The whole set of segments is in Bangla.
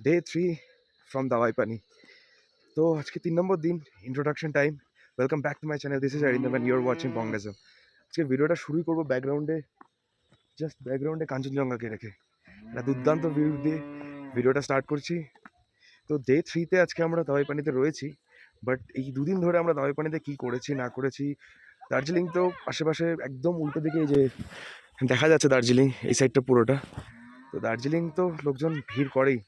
ডে 3 ফ্রম দাওয়াই পানি। তো আজকে 3 নম্বর দিন, introduction time. Welcome back to my channel, this is Arindam and your watching বঙ্গাজম। আজকে ভিডিওটা শুরুই করবো ব্যাকগ্রাউন্ডে কাঞ্চনজঙ্ঘাকে রেখে একটা দুর্দান্ত ভিউ দিয়ে ভিডিওটা স্টার্ট করছি। তো ডে 3তে আজকে আমরা দাওয়াই পানিতে রয়েছি, বাট এই দুদিন ধরে আমরা দাওয়াই পানিতে কী করেছি না করেছি। দার্জিলিং তো আশেপাশে একদম উল্টো দিকে, এই যে দেখা যাচ্ছে দার্জিলিং এই সাইডটা পুরোটা। তো দার্জিলিং তো লোকজন ভিড় করেই,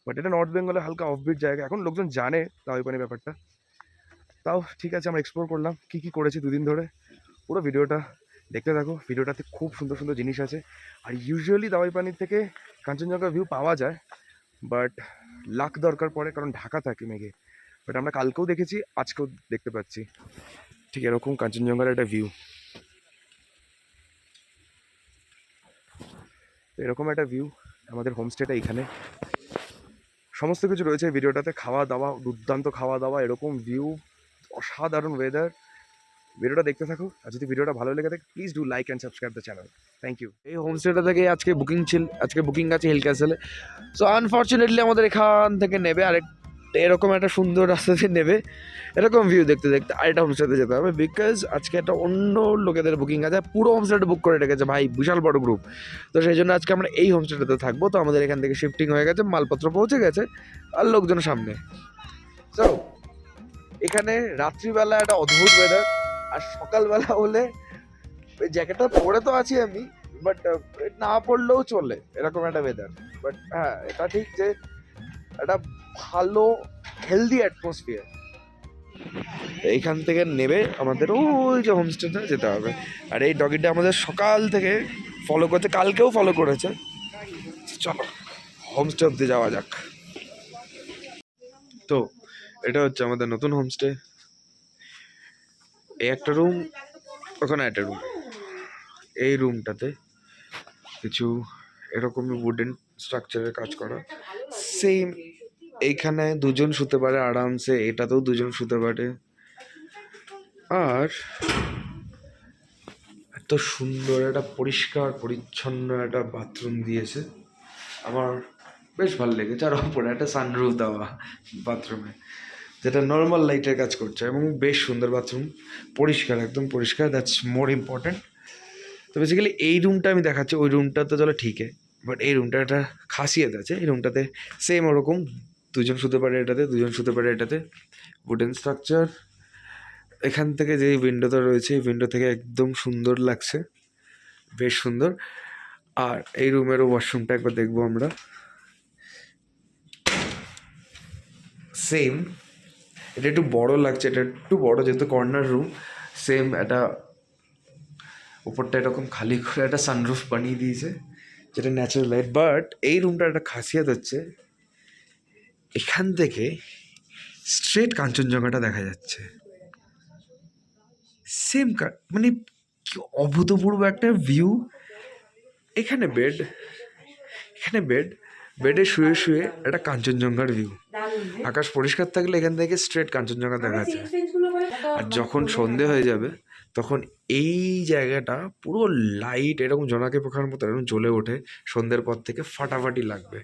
বাট এটা নর্থ বেঙ্গলে হালকা অফবিট জায়গা, এখন লোকজন জানে দাওয়াই পানি ব্যাপারটা। তাও ঠিক আছে, আমরা এক্সপ্লোর করলাম কী কী করেছি দুদিন ধরে। পুরো ভিডিওটা দেখতে থাকো, ভিডিওটাতে খুব সুন্দর সুন্দর জিনিস আছে। আর ইউজুয়ালি দাওয়াই পানির থেকে কাঞ্চনজঙ্ঘা ভিউ পাওয়া যায়, বাট লাক দরকার পড়ে, কারণ ঢাকা থাকে মেঘে। বাট আমরা কালকেও দেখেছি, আজকেও দেখতে পাচ্ছি ঠিক এরকম কাঞ্চনজঙ্ঘার একটা ভিউ। এরকম একটা ভিউ আমাদের হোমস্টেটা এখানে। সমস্ত কিছু রয়েছে ভিডিওটাতে, খাওয়া দাওয়া, দুর্দান্ত খাওয়া দাওয়া, এরকম ভিউ, অসাধারণ ওয়েদার। ভিডিওটা দেখতে থাকো, আর যদি ভিডিওটা ভালো লেগে থাকে please do like and subscribe the channel. Thank you. এই হোমস্টেটা থেকে আজকে বুকিং আছে হিল ক্যাসেলে। সো আনফর্চুনেটলি আমাদের এখান থেকে নেবে এরকম একটা সুন্দর রাস্তা দিয়ে নেবে, এরকম ভিউ দেখতে দেখতে আরেকটা হোমস্টেতে যেতে হবে, বিকজ আজকে একটা অন্য লোকেদের বুকিং আছে, পুরো হোমস্টেটা বুক করে রেখেছে ভাই, বিশাল বড় গ্রুপ। তো সেই জন্য আজকে আমরা এই হোমস্টেটাতে থাকবো। তো আমাদের এখান থেকে শিফটিং হয়ে গেছে, মালপত্র পৌঁছে গেছে, আর লোকজন সামনে। সো এখানে রাত্রিবেলা একটা অদ্ভুত ওয়েদার, আর সকালবেলা হলে ওই জ্যাকেটটা পরে তো আছি আমি, বাট না পড়লেও চলে, এরকম একটা ওয়েদার। বাট হ্যাঁ, এটা ঠিক যে একটা ভালো হেলদি অ্যাটমসফিয়ার। এইখান থেকে নেবে আমাদের ওই যে হোমস্টেতে যেতে হবে। আর এই ডগিটা আমাদের সকাল থেকে ফলো করতে, কালকেও ফলো করেছে। চলো হোমস্টে অব্দি যাওয়া যাক। তো এটা হচ্ছে আমাদের নতুন হোমস্টে। এই একটা রুম, ওখানে একটা রুম। এই রুমটাতে কিছু এরকমই উডেন স্ট্রাকচারের কাজ করা, সেম এইখানে দুজন শুতে পারে আরামসে, এটাতেও দুজন শুতে পারে। আর এত সুন্দর একটা পরিষ্কার পরিচ্ছন্ন একটা বাথরুম দিয়েছে, আমার বেশ ভালো লেগেছে। আর ওপরে একটা সানরুফ দেওয়া বাথরুমে, যেটা নর্মাল লাইটের কাজ করছে, এবং বেশ সুন্দর বাথরুম, পরিষ্কার, একদম পরিষ্কার। That's more important. তো বেসিক্যালি এই রুমটা আমি দেখাচ্ছি, ওই রুমটা তো চলো ঠিক আছে, বাট এই রুমটা একটা খাসিয়ত আছে। এই রুমটাতে সেম ওরকম দুজন শুতে পারে এটাতে, দুজন শুতে পারে এটাতে, উডেন স্ট্রাকচার। এখান থেকে যে উইন্ডোটা রয়েছে, এই উইন্ডো থেকে একদম সুন্দর লাগছে, বেশ সুন্দর। আর এই রুমেরও ওয়াশরুমটা একবার দেখবো আমরা। সেম, এটা একটু বড় লাগছে, এটা একটু বড় যেহেতু কর্নার রুম। সেম একটা উপরটা এরকম খালি করে একটা সানরুফ বানিয়ে দিয়েছে, যেটা ন্যাচারাল লাইট। বাট এই রুমটার একটা খাসিয়ত হচ্ছে, এখান থেকে স্ট্রেট কাঞ্চনজঙ্ঘাটা দেখা যাচ্ছে। সেম মানে কি অভূতপূর্ব একটা ভিউ। এখানে বেডে শুয়ে শুয়ে একটা কাঞ্চনজঙ্ঘার ভিউ। আকাশ পরিষ্কার থাকলে এখান থেকে স্ট্রেট কাঞ্চনজঙ্ঘা দেখা যায়। আর যখন সন্ধে হয়ে যাবে তখন এই জায়গাটা পুরো লাইট এরকম জোনাকি পোকার মতো এরকম জ্বলে ওঠে। সন্ধ্যের পর থেকে ফাটাফাটি লাগবে।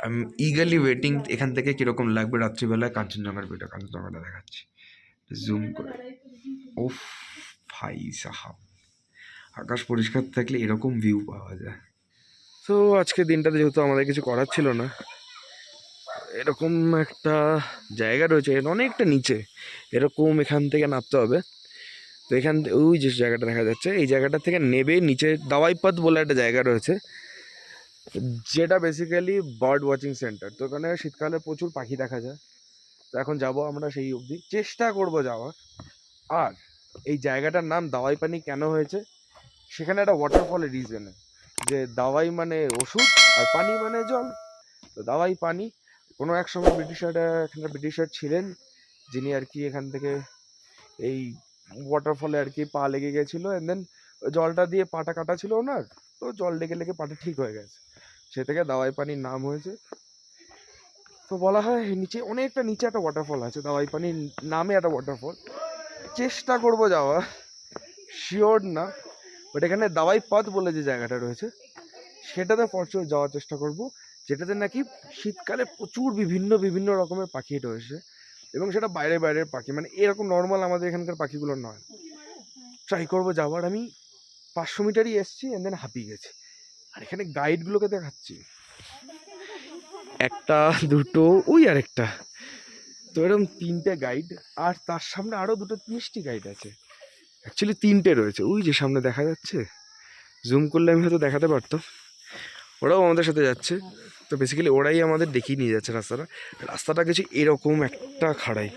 আমি ইগারলি ওয়েটিং এখান থেকে কীরকম লাগবে রাত্রিবেলায় কাঞ্চনজঙ্ঘার ভিউটা, কাঞ্চনজঙ্ঘাটা দেখাচ্ছি জুম করে। ওফ ভাই সাহাব, আকাশ পরিষ্কার থাকলে এরকম ভিউ পাওয়া যায়। তো আজকে দিনটাতে যেহেতু আমাদের কিছু করার ছিল না, এরকম একটা জায়গা রয়েছে অনেকটা নিচে, এরকম এখান থেকে নামতে হবে। তো এখান ওই যে জায়গাটা দেখা যাচ্ছে, এই জায়গাটা থেকে নেবে নিচে দাওয়াইপাত বলে একটা জায়গা রয়েছে, যেটা বেসিক্যালি বার্ড ওয়াচিং সেন্টার। তো ওখানে শীতকালে প্রচুর পাখি দেখা যায়। তো এখন যাব আমরা সেই অবধি, চেষ্টা করব যাওয়ার। আর এই জায়গাটার নাম দাওয়াই পানি কেন হয়েছে, সেখানে একটা ওয়াটারফলের রিজনে, যে দাওয়াই মানে ওষুধ আর পানি মানে জল। তো দাওয়াই পানি, কোনো এক সময় এখানকার ব্রিটিশার ছিলেন, যিনি আর কি এখান থেকে এই ওয়াটারফলে আর কি পা লেগে গেছিলো, অ্যান্ড দেন জলটা দিয়ে পাটা কাটা ছিল ওনার, তো জল লেগে লেগে পাটা ঠিক হয়ে গেছে, সে থেকে দাওয়াই পানির নাম হয়েছে। তো বলা হয় নিচে অনেকটা নিচে একটা ওয়াটারফল আছে, দাওয়াই পানির নামে একটা ওয়াটারফল। চেষ্টা করব যাওয়া, শিওর না, বাট এখানে দাওয়াই পথ বলে যে জায়গাটা রয়েছে সেটাতে ফরচুন যাওয়ার চেষ্টা করব। যেটাতে নাকি শীতকালে প্রচুর বিভিন্ন বিভিন্ন রকমের পাখি রয়েছে, এবং সেটা বাইরে বাইরের পাখি, মানে এরকম নর্মাল আমাদের এখানকার পাখিগুলো নয়। ট্রাই করবো যাওয়ার। আমি 500 মিটারই এসছি এন্ড দেন হাঁপিয়ে গেছি। আর এখানে গাইডগুলোকে দেখাচ্ছি, একটা দুটো ওই আরেকটা, তো এরকম 3টে গাইড, আর তার সামনে আরো দুটো মিষ্টি গাইড আছে। অ্যাকচুয়ালি 3টে রয়েছে, ওই যে সামনে দেখা যাচ্ছে, জুম করলে আমি হয়তো দেখাতে পারতাম। ওরাও আমাদের সাথে যাচ্ছে। তো বেসিক্যালি ওরাই আমাদের দেখিয়ে নিয়ে যাচ্ছে রাস্তাটা। রাস্তাটা কিছু এরকম একটা খাড়াই।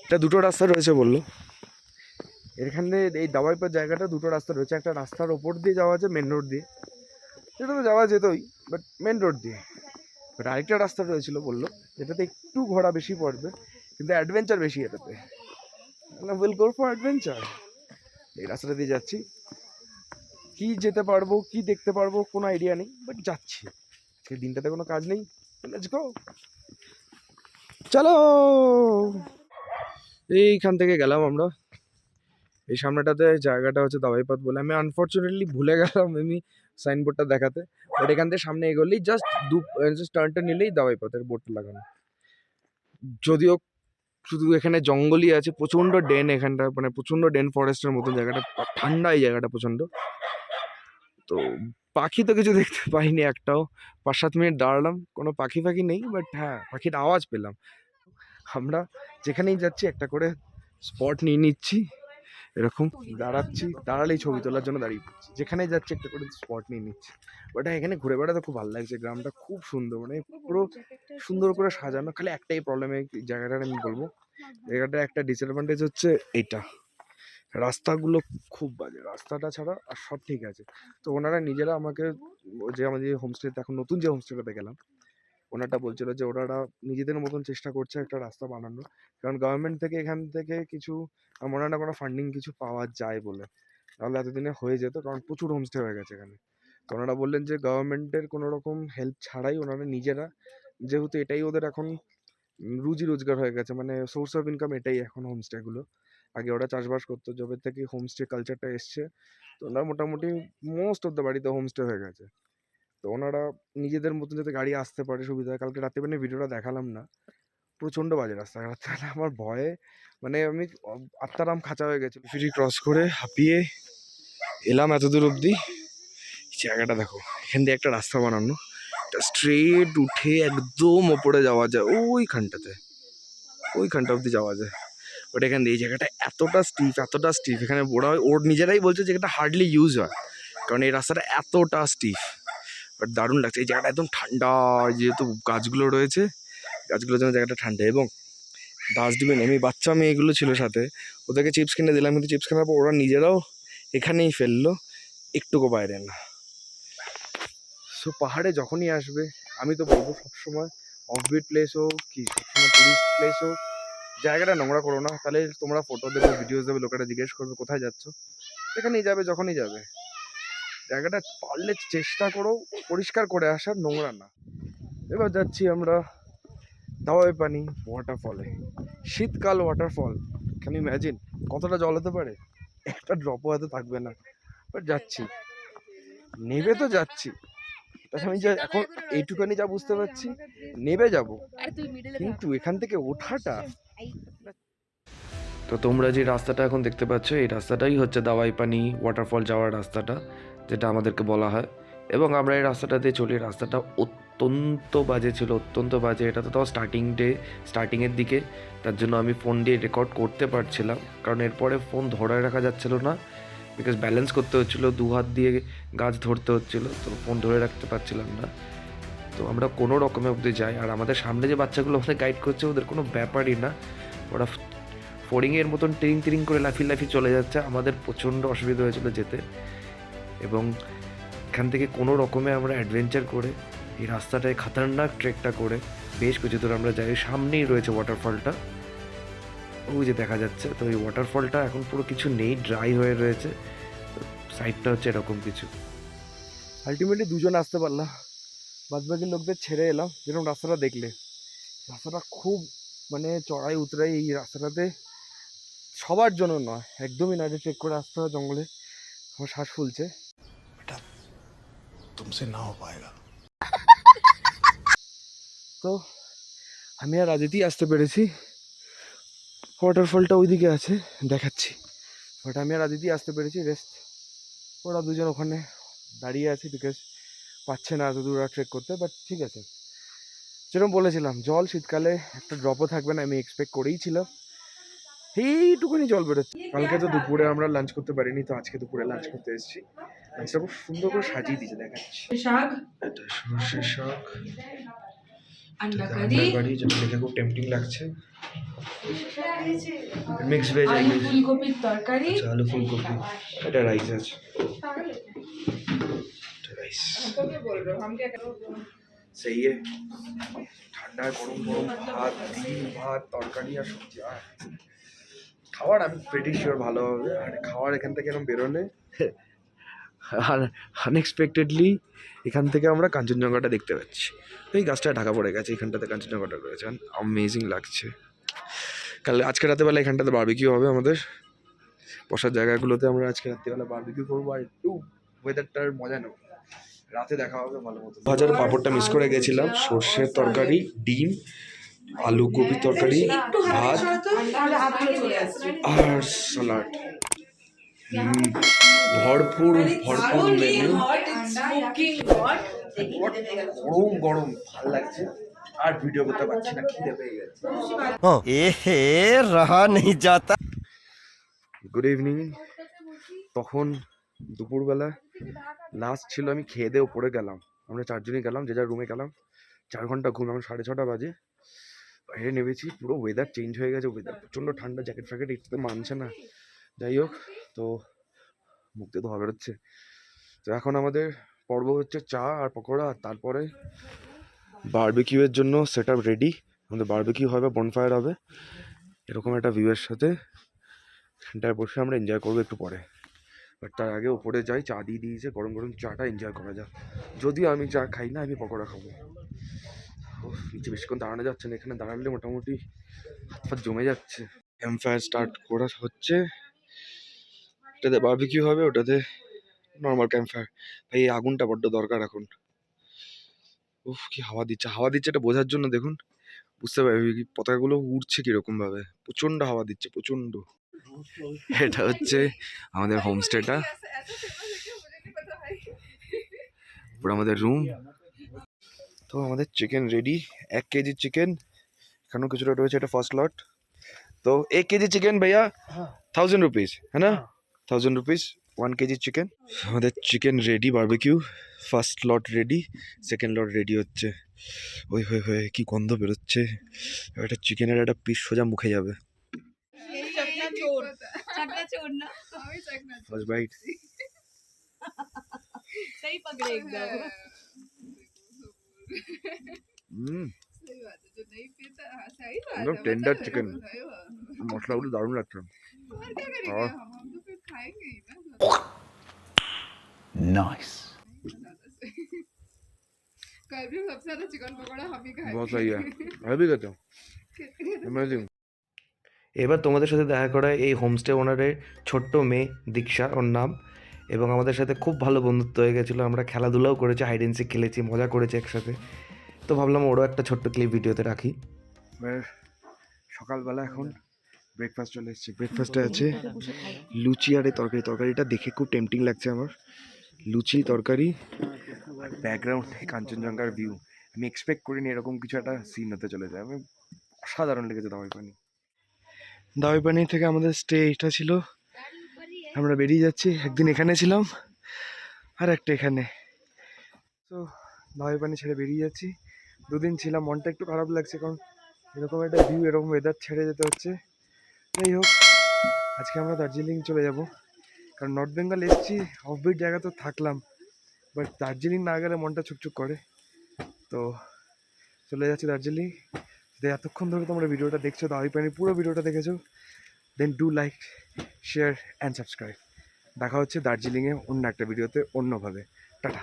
এটা দুটো রাস্তা রয়েছে বললো এখানে, এই দাওয়াইপার জায়গাটা দুটো রাস্তা রয়েছে। একটা রাস্তার ওপর দিয়ে যাওয়া আছে মেন রোড দিয়ে, সেটা তো যাওয়া যেতই, বাট মেন রোড দিয়ে। বাট আরেকটা রাস্তা রয়েছিল বললো, যেটাতে একটু ঘোরা বেশি পড়বে, কিন্তু অ্যাডভেঞ্চার বেশি এটাতে। Will go for adventure. এই রাস্তাটা দিয়ে যাচ্ছি, কি যেতে পারবো কি দেখতে পারবো কোনো আইডিয়া নেই, বাট যাচ্ছি। আজকে দিনটাতে কোনো কাজ নেই, লেটস গো, চলো। এইখান থেকে গেলাম আমরা, এই সামনেটাতে জায়গাটা হচ্ছে দাওয়াইপাত বলে। আমি আনফর্চুনেটলি ভুলে গেলাম আমি সাইনবোর্ডটা দেখাতে, বাট এখান থেকে সামনে এগোলেই জাস্ট টার্নটা নিলেই দাওয়াইপাতের বোর্ডটা লাগানো। যদিও শুধু এখানে জঙ্গলই আছে, প্রচন্ড ডেন এখানটা, মানে প্রচন্ড ডেন ফরেস্টের মতো জায়গাটা, ঠান্ডা এই জায়গাটা প্রচন্ড। তো পাখি তো কিছু দেখতে পাইনি একটাও। 5-7 মিনিট দাঁড়ালাম, কোনো পাখি ফাখি নেই, বাট হ্যাঁ পাখির আওয়াজ পেলাম। আমরা যেখানেই যাচ্ছি একটা করে স্পট নিয়ে নিচ্ছি, এরকম দাঁড়াচ্ছি, দাঁড়ালেই ছবি তোলার জন্য দাঁড়িয়ে পড়ছি। যেখানে যাচ্ছি একটা করে স্পট নিয়ে নিচ্ছি। বাট এখানে ঘুরে বেড়াতে খুব ভালো লাগছে, গ্রামটা খুব সুন্দর, মানে পুরো সুন্দর করে সাজানো। খালি একটাই প্রবলেম এই জায়গাটার, আমি বলবো জায়গাটার একটা ডিসঅ্যাডভান্টেজ হচ্ছে এইটা, রাস্তাগুলো খুব বাজে। রাস্তাটা ছাড়া আর সব ঠিক আছে। তো ওনারা নিজেরা আমাকে, যে আমাদের হোমস্টেতে এখন নতুন যে হোমস্টেটাতে গেলাম, ওনারটা বলছিল যে ওনারা নিজেদের মতন চেষ্টা করছে একটা রাস্তা বানানোর, কারণ গভর্নমেন্ট থেকে এখান থেকে কিছু মনে হয় না কোনো ফান্ডিং কিছু পাওয়া যায় বলে, তাহলে এতদিনে হয়ে যেত, কারণ প্রচুর হোমস্টে হয়ে গেছে এখানে। তো ওনারা বললেন যে গভর্নমেন্টের কোনো রকম হেল্প ছাড়াই ওনারা নিজেরা, যেহেতু এটাই ওদের এখন রুজি রোজগার হয়ে গেছে, মানে সোর্স অফ ইনকাম এটাই এখন হোমস্টেগুলো। আগে ওরা চাষবাস করতো, যবে থেকে হোমস্টে কালচারটা এসছে, তো ওনারা মোটামুটি মোস্ট অফ দ্য বাড়িতে হোমস্টে হয়ে গেছে। তো ওনারা নিজেদের মতন যাতে গাড়ি আসতে পারে সুবিধা হয়। কালকে রাত্রিবেলা ভিডিওটা দেখালাম না, প্রচণ্ড বাজে রাস্তা। রাত্রিবেলা আমার ভয়ে, মানে আমি আত্মারাম খাঁচা হয়ে গেছিল। ফিরি ক্রস করে হাঁপিয়ে এলাম এত দূর অবধি। জায়গাটা দেখো, এখান দিয়ে একটা রাস্তা বানানো, স্ট্রেট উঠে একদম ওপরে যাওয়া যায়, ওইখানটাতে, ওইখানটা অবধি যাওয়া যায়। বাট এখান দিয়ে এই জায়গাটা এতটা স্টিফ, এখানে ওর নিজেরাই বলছে যে এটা হার্ডলি ইউজ হয়, কারণ এই রাস্তাটা এতটা স্টিফ। বাট দারুণ লাগছে এই জায়গাটা, একদম ঠান্ডা, যেহেতু গাছগুলো রয়েছে, গাছগুলোর জন্য জায়গাটা ঠান্ডা। এবং ডাস্টবিন, আমি বাচ্চা মেয়েগুলো ছিল সাথে, ওদেরকে চিপস কিনে দিলাম, কিন্তু চিপস কেনার পর ওরা নিজেরাও এখানেই ফেললো, একটুকু বাইরে না। সো পাহাড়ে যখনই আসবে, আমি তো বলবো সবসময় অফবিট প্লেস হোক কি সবসময় টুরিস্ট প্লেস হোক, জায়গাটা নোংরা করো না, তাহলে তোমরা ফটো দেবে ভিডিওস দেবে, লোকেরা জিজ্ঞেস করবে কোথায় যাচ্ছ, যেখানেই যাবে যখনই যাবে জায়গাটা পারলে চেষ্টা করো পরিষ্কার করে আসার, নোংরা না। এবার যাচ্ছি আমরা দাওয়াই পানি ওয়াটারফলে, শীতকাল ওয়াটারফল, ক্যান ইউ ইম্যাজিন কতটা জল হতে পারে, একটা ড্রপও হয়তো থাকবে না। বাট যাচ্ছি, নেবে তো যাচ্ছি, তাছাড়া আমি যা এখন এইটুখানি যা বুঝতে পারছি, নেবে যাব, কিন্তু এখান থেকে ওঠাটা। তো তোমরা যে রাস্তাটা এখন দেখতে পাচ্ছ, এই রাস্তাটাই হচ্ছে দাওয়াই পানি ওয়াটারফল যাওয়ার রাস্তাটা, যেটা আমাদেরকে বলা হয়। এবং আমরা এই রাস্তাটাতে চলি। রাস্তাটা অত্যন্ত বাজে ছিল, অত্যন্ত বাজে। এটা তো তাও স্টার্টিংয়ের দিকে, তার জন্য আমি ফোন দিয়ে রেকর্ড করতে পারছিলাম, কারণ এরপরে ফোন ধরে রাখা যাচ্ছিল না, বিকজ ব্যালেন্স করতে হচ্ছিলো, দু হাত দিয়ে গাছ ধরতে হচ্ছিলো, তো ফোন ধরে রাখতে পারছিলাম না। তো আমরা কোনো রকমে অবধি যাই, আর আমাদের সামনে যে বাচ্চাগুলো আমাদের গাইড করছে, ওদের কোনো ব্যাপারই না, ওরা ফড়িংয়ের মতন টিরিং টিরিং করে লাফিয়ে চলে যাচ্ছে। আমাদের প্রচণ্ড অসুবিধা হয়েছিল যেতে, এবং এখান থেকে কোনো রকমে আমরা অ্যাডভেঞ্চার করে এই রাস্তাটায় খাতারনাক ট্রেকটা করে বেশ কিছু দূর আমরা যাই। সামনেই রয়েছে ওয়াটারফলটা, ওই যে দেখা যাচ্ছে। তো এই ওয়াটারফলটা এখন পুরো কিছু নেই, ড্রাই হয়ে রয়েছে। তো সাইডটা হচ্ছে এরকম কিছু। আলটিমেটলি দুজন আসতে পারলাম, বাদবাকি লোকদের ছেড়ে এলাম। যেরকম রাস্তাটা দেখলে, রাস্তাটা খুব মানে চড়াই উতরাই, এই রাস্তাটাতে সবার জন্য নয়, একদমই না, ট্রেক করে আসতে হয় জঙ্গলে। আমার শ্বাস ফুলছে। तुमसे ना हो पाएगा। তো আমি আর আদিতি আসতে পেরেছি, ওয়াটারফলটা ওইদিকে আছে দেখাচ্ছি, বাট আমি আর আদিতি আসতে পেরেছি। রেস্ট ওরা দুজন ওখানে দাঁড়িয়ে আছে, বিকজ পাচ্ছে না এত দূর ট্রেক করতে। বাট ঠিক আছে, যেরকম বলেছিলাম জল শীতকালে একটা ড্রপও থাকবে না, আমি এক্সপেক্ট করেই ছিলাম। এইটুকুনি জল বেরোচ্ছে। কালকে তো দুপুরে আমরা লাঞ্চ করতে পারিনি, তো আজকে দুপুরে লাঞ্চ করতে এসেছি। লাঞ্চটা খুব সুন্দর করে সাজিয়ে দিয়েছে, দেখাচ্ছি। শাক, এটা সর্ষে শাক, আন্ডা এটা কারি, আন্ডা কারি, যেটা দেখে খুব টেম্পটিং লাগছে। মিক্স ভেজ, আলু ফুলকপির তরকারি, আলু ফুলকপি, এটা রাইস আছে, এটা রাইস। সেই ঠান্ডায় গরম গরম ভাত, ডিম ভাত, তরকারি আর সবজি। আর খাওয়ার আমি প্রিটি শিওর ভালো হবে। আর খাওয়ার এখান থেকে এরকম বেরোলে আর আনএক্সপেক্টেডলি এখান থেকে আমরা কাঞ্চনজঙ্ঘাটা দেখতে পাচ্ছি। এই গাছটা ঢাকা পড়ে গেছে, এখানটাতে কাঞ্চনজঙ্ঘাটা রয়েছে, অ্যামেজিং লাগছে। আজকে রাতেবেলা এখানটাতে বারবিকিউ হবে আমাদের। বসার জায়গাগুলোতে আমরা আজকে রাত্রিবেলা বারবিকিউ করবো আর একটু ওয়েদারটার মজা নেবো। রাতে দেখা হবে ভালো মতো। ভাজার পাঁপড়টা মিস করে গেছিলাম। সর্ষের তরকারি, ডিম, আলু গোবি তরকারি, ভাত তাহলে হাতগুলো চলে আসছে। আর স্যালাড। ভরপুর ভরপুর মেনু। গরম গরম ভাল লাগছে, আর ভিডিও করতে পারছি না, খিদে পেয়ে গেছে। एहे रहा नहीं जाता। Good evening. তখন দুপুরবেলা লাস্ট ছিল, আমি খেয়ে দিয়ে উপরে গেলাম। আমরা চারজনই গেলাম, যে যার রুমে গেলাম। 4 ঘন্টা ঘুম, এখন 6:30 বাজে। বাইরে নেমেছি, পুরো ওয়েদার চেঞ্জ হয়ে গেছে। ওয়েদার প্রচণ্ড ঠান্ডা, জ্যাকেট ফ্যাকেট ইটতে মানছে না। যাই হোক, তো মুখ দিয়ে ধোয়া বেরোচ্ছে। তো এখন আমাদের পর্ব হচ্ছে চা আর পকোড়া, আর তারপরে বারবিকিউয়ের জন্য সেট আপ রেডি। আমাদের বারবিকিউ হবে, বনফায়ার হবে, এরকম একটা ভিউয়ের সাথে। এখানটায় বসে আমরা এনজয় করবো একটু পরে। বাট তার আগে উপরে যাই, চা দিয়ে দিয়েছে, গরম গরম চাটা এনজয় করা যাক। যদিও আমি চা খাই না, আমি পকোড়া খাবো। নিচে বেশিক্ষণ দাঁড়ানো যাচ্ছে না, এখানে দাঁড়ালে মোটামুটি হাত ফাত জমে যাচ্ছে। ক্যাম্পফায়ার স্টার্ট করা হচ্ছে, এটাতে বারবিকিউ হবে, ওটাতে নর্মাল ক্যাম্পফায়ার। ভাই এই আগুনটা বড্ড দরকার এখন। উফ, কি হাওয়া দিচ্ছে! হাওয়া দিচ্ছে এটা বোঝার জন্য দেখুন, বুঝতে পারবে কি পতাকাগুলো উড়ছে কিরকম ভাবে। প্রচন্ড হাওয়া দিচ্ছে, প্রচন্ড। এটা হচ্ছে আমাদের হোমস্টেটা, পুরো আমাদের রুম। তো আমাদের চিকেন রেডি, 1 কেজি চিকেন। এখানেও কিছুটা রয়েছে, এটা ফার্স্ট লট। তো 1 কেজি চিকেন ভাইয়া 1000 রুপিস, হ্যাঁ না? 1000 রুপিস 1 কেজি চিকেন। আমাদের চিকেন রেডি, বারবিকিউ ফার্স্ট লট রেডি, সেকেন্ড লট রেডি হচ্ছে। ওই হয়ে হয়ে কি গন্ধ বেরোচ্ছে! একটা চিকেনের একটা পিস সোজা মুখে যাবে। First bite. सही पकड़े एकदम। একদম টেন্ডার চিকেন, মশলাগুলো দারুণ লাগছে। नाइस। कल भी सबसे ज्यादा चिकन पकौड़ा हम ही खाए। बहुत सही है, हैवी कहते हो, अमेजिंग। এবার তোমাদের সাথে দেখা করা এই হোমস্টে ওনারের ছোট্ট মেয়ে দীক্ষা, ওর নাম। এবং আমাদের সাথে খুব ভালো বন্ধুত্ব হয়ে গেছিলো, আমরা খেলাধুলাও করেছি, হাইড অ্যান্ড সিক খেলেছি, মজা করেছি একসাথে। তো ভাবলাম ওরও একটা ছোট্ট ক্লিপ ভিডিওতে রাখি। সকালবেলা এখন ব্রেকফাস্ট চলে এসেছে। ব্রেকফাস্টে আছে লুচি আর এই তরকারি। তরকারিটা দেখে খুব টেম্পটিং লাগছে আমার। লুচি, তরকারি, আর ব্যাকগ্রাউন্ডে কাঞ্চনজঙ্ঘার ভিউ। আমি এক্সপেক্ট করিনি এরকম কিছু একটা সিন হতে চলেছে। আমি অসাধারণ লেগেছে দাওয়াইপানি। দাওয়াইপানি থেকে আমাদের স্টে এটা ছিল, আমরা বেরিয়ে যাচ্ছি। একদিন এখানে ছিলাম আর একটা এখানে। তো দাওয়াইপানি ছেড়ে বেরিয়ে যাচ্ছি। 2 দিন ছিলাম, মনটা একটু খারাপ লাগছে, কারণ এরকম একটা ভিউ, এরকম ওয়েদার ছেড়ে যেতে হচ্ছে। যাই হোক, আজকে আমরা দার্জিলিং চলে যাব, কারণ নর্থ বেঙ্গল এসেছি, অফবিট জায়গা তো থাকলাম, বাট দার্জিলিং না গেলে মনটা ছুকছুক করে। তো চলে যাচ্ছি দার্জিলিং। যদি এতক্ষণ ধরে তোমরা ভিডিওটা দেখছো, দাওয়াইপানির পুরো ভিডিওটা দেখেছো, then do like, share and subscribe. দেখা হচ্ছে দার্জিলিংয়ে অন্য একটা ভিডিওতে, অন্যভাবে। টাটা।